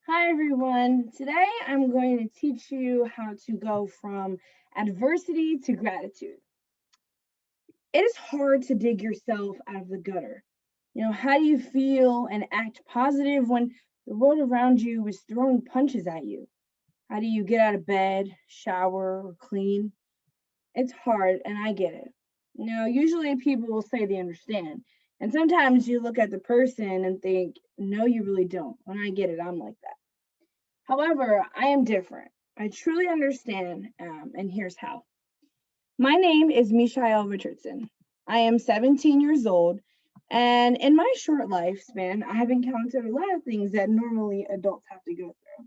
Hi everyone. Today I'm going to teach you how to go from adversity to gratitude. It is hard to dig yourself out of the gutter. How do you feel and act positive when the world around you is throwing punches at you? How do you get out of bed, shower, or clean? It's hard, and I get it. Usually people will say they understand. And sometimes you look at the person and think, no, you really don't. And I get it, I'm like that. However, I am different. I truly understand, and here's how. My name is Mishael Richardson. I am 17 years old, and in my short lifespan, I have encountered a lot of things that normally adults have to go through.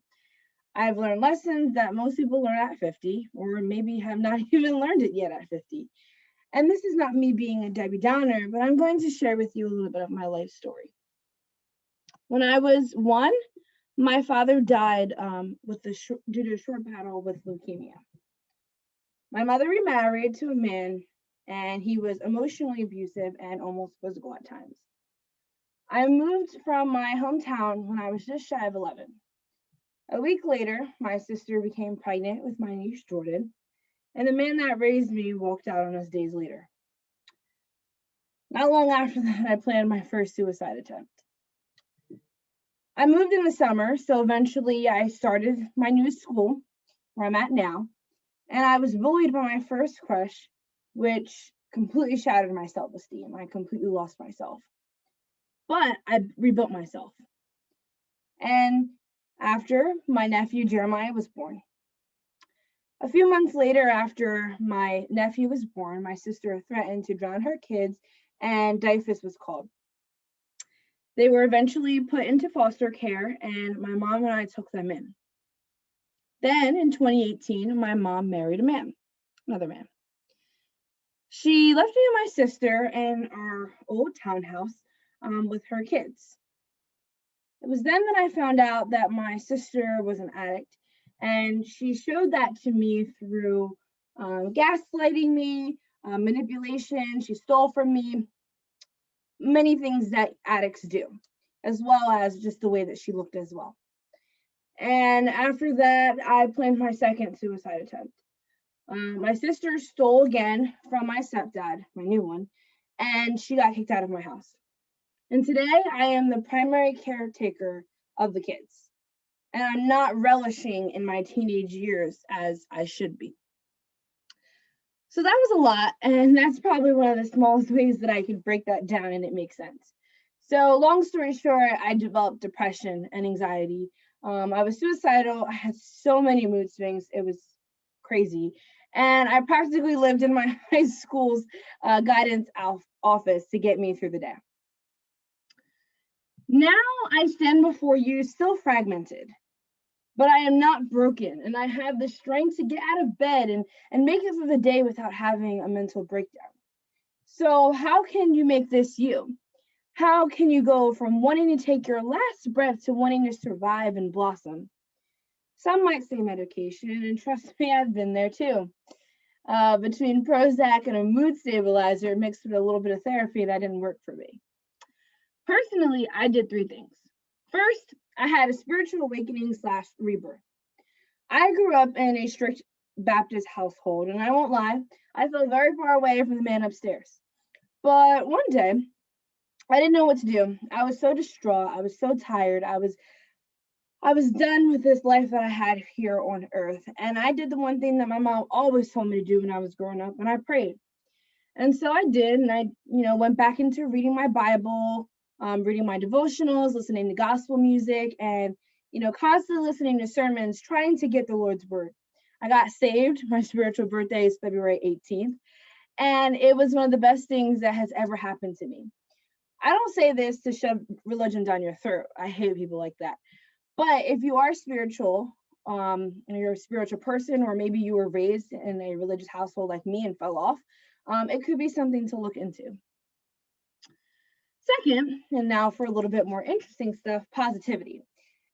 I've learned lessons that most people learn at 50, or maybe have not even learned it yet at 50. And this is not me being a Debbie Downer, but I'm going to share with you a little bit of my life story. When I was one, my father died due to a short battle with leukemia. My mother remarried to a man, and he was emotionally abusive and almost physical at times. I moved from my hometown when I was just shy of 11. A week later, my sister became pregnant with my niece Jordan, and the man that raised me walked out on us days later. Not long after that, I planned my first suicide attempt. I moved in the summer, so eventually I started my new school where I'm at now, and I was bullied by my first crush, which completely shattered my self esteem. I completely lost myself. But I rebuilt myself. And after my nephew Jeremiah was born. A few months later, after my nephew was born, my sister threatened to drown her kids, and DIFUS was called. They were eventually put into foster care, and my mom and I took them in. Then in 2018, my mom married another man. She left me and my sister in our old townhouse with her kids. It was then that I found out that my sister was an addict, and she showed that to me through gaslighting me, manipulation. She stole from me, many things that addicts do, as well as just the way that she looked as well. And after that, I planned my second suicide attempt. My sister stole again from my stepdad, my new one, and she got kicked out of my house. And today I am the primary caretaker of the kids. And I'm not relishing in my teenage years as I should be. So that was a lot. And that's probably one of the smallest ways that I could break that down and it makes sense. So, long story short, I developed depression and anxiety. I was suicidal. I had so many mood swings. It was crazy. And I practically lived in my high school's guidance office to get me through the day. Now I stand before you still fragmented, but I am not broken, and I have the strength to get out of bed and make it through the day without having a mental breakdown. So, how can you make this you? How can you go from wanting to take your last breath to wanting to survive and blossom? Some might say medication, and trust me, I've been there too. Between Prozac and a mood stabilizer mixed with a little bit of therapy, that didn't work for me. Personally, I did three things. First, I had a spiritual awakening slash rebirth. I grew up in a strict Baptist household, and I won't lie, I felt very far away from the man upstairs. But one day, I didn't know what to do. I was so distraught. I was so tired. I was done with this life that I had here on earth. And I did the one thing that my mom always told me to do when I was growing up, and I prayed. And so I did, and I went back into reading my Bible, reading my devotionals, listening to gospel music, and constantly listening to sermons, trying to get the Lord's word. I got saved. My spiritual birthday is February 18th, and it was one of the best things that has ever happened to me. I don't say this to shove religion down your throat. I hate people like that. But if you are spiritual, and you're a spiritual person, or maybe you were raised in a religious household like me and fell off, it could be something to look into. Second, and now for a little bit more interesting stuff, positivity.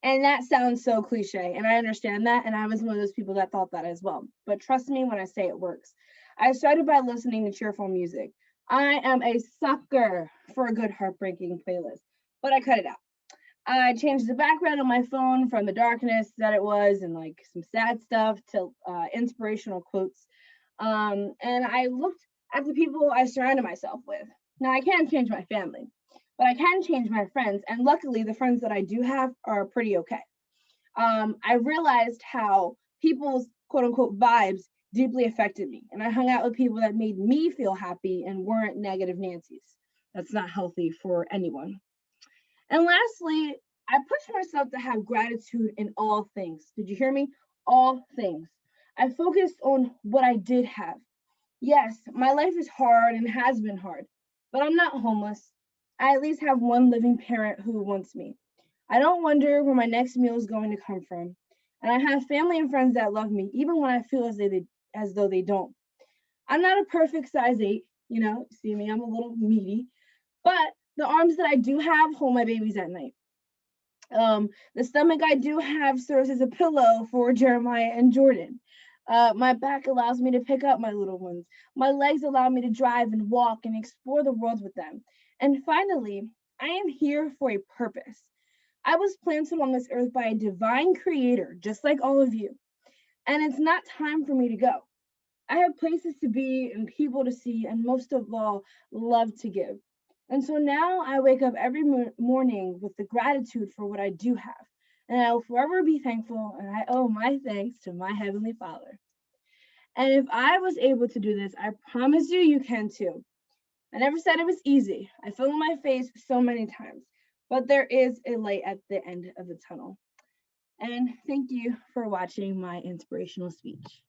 And that sounds so cliche, and I understand that. And I was one of those people that thought that as well. But trust me when I say it works. I started by listening to cheerful music. I am a sucker for a good heartbreaking playlist, but I cut it out. I changed the background on my phone from the darkness that it was and like some sad stuff to inspirational quotes. And I looked at the people I surrounded myself with. Now, I can't change my family, but I can change my friends. And luckily, the friends that I do have are pretty okay. I realized how people's quote unquote vibes deeply affected me. And I hung out with people that made me feel happy and weren't negative Nancy's. That's not healthy for anyone. And lastly, I pushed myself to have gratitude in all things. Did you hear me? All things. I focused on what I did have. Yes, my life is hard and has been hard, but I'm not homeless. I at least have one living parent who wants me. I don't wonder where my next meal is going to come from. And I have family and friends that love me, even when I feel as though they don't. I'm not a perfect size 8, see me, I'm a little meaty, but the arms that I do have hold my babies at night. The stomach I do have serves as a pillow for Jeremiah and Jordan. My back allows me to pick up my little ones. My legs allow me to drive and walk and explore the world with them. And finally, I am here for a purpose. I was planted on this earth by a divine creator, just like all of you. And it's not time for me to go. I have places to be and people to see, and most of all, love to give. And so now I wake up every morning with the gratitude for what I do have. And I will forever be thankful, and I owe my thanks to my Heavenly Father. And if I was able to do this, I promise you, you can too. I never said it was easy. I fell on my face so many times, but there is a light at the end of the tunnel. And thank you for watching my inspirational speech.